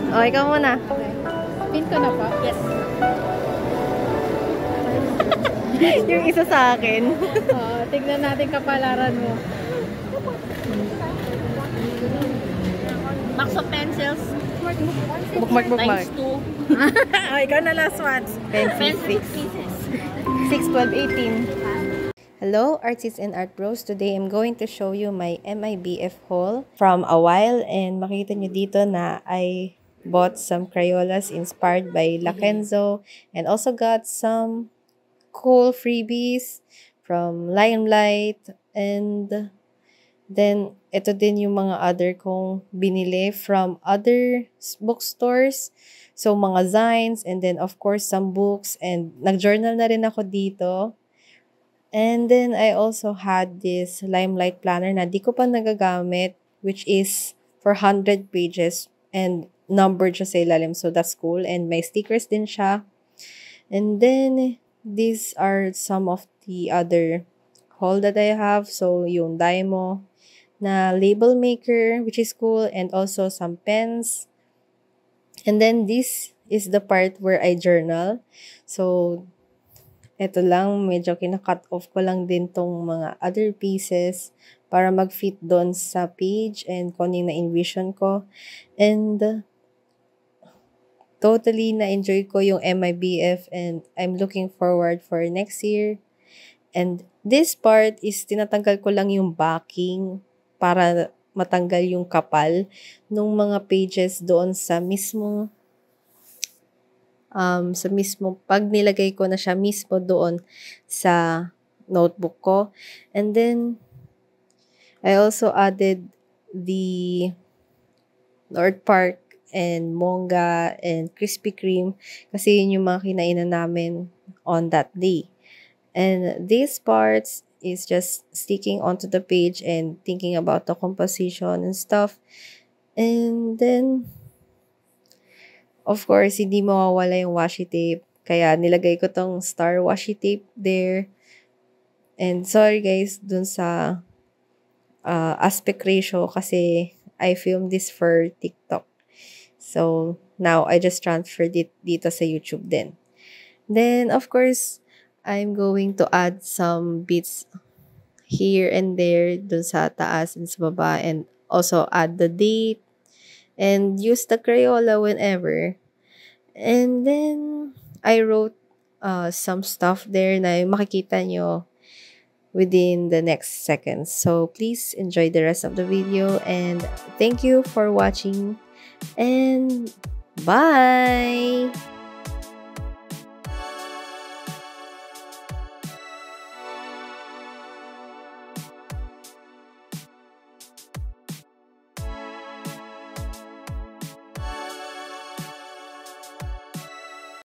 O, ikaw muna. Pin ko na pa? Yes. Yung isa sa akin. Tignan natin kapalaran mo. Box of pencils. Bookmark. Times 2. O, ikaw na last one. Pencil 6. 6 pieces. 6, 12, 18. Hello, artists and art bros. Today, I'm going to show you my MIBF haul from a while. And makita nyo dito na I bought some Crayolas inspired by Lakenzo. And also got some cool freebies from Limelight. And then, ito din yung mga other kong binili from other bookstores. So, mga zines. And then, of course, some books. And nag-journal na rin ako dito. And then, I also had this Limelight planner na di ko pa nagagamit, which is for 100 pages and numbered siya sa ilalim. So, that's cool. And may stickers din siya. And then, these are some of the other haul that I have. So, yung Daimo na label maker, which is cool. And also, some pens. And then, this is the part where I journal. So, ito lang, medyo kina-cut off ko lang din tong mga other pieces para mag-fit doon sa page and kung ano yung na-envision ko. And totally na-enjoy ko yung MIBF and I'm looking forward for next year. And this part is tinatanggal ko lang yung backing para matanggal yung kapal nung mga pages doon sa mismong pag nilagay ko na siya mismo doon sa notebook ko. And then, I also added the North Park and Monga and Krispy Kreme kasi yun yung mga kinainan namin on that day. And these parts is just sticking onto the page and thinking about the composition and stuff. And then, of course, hindi mawawala yung washi tape. Kaya nilagay ko tong star washi tape there. And sorry guys, dun sa aspect ratio kasi I filmed this for TikTok. So, now I just transferred it dito sa YouTube din. Then, of course, I'm going to add some bits here and there dun sa taas and sa baba. And also add the date. And use the Crayola whenever. And then, I wrote some stuff there na makikita nyo within the next seconds. So, please enjoy the rest of the video. And thank you for watching. And bye!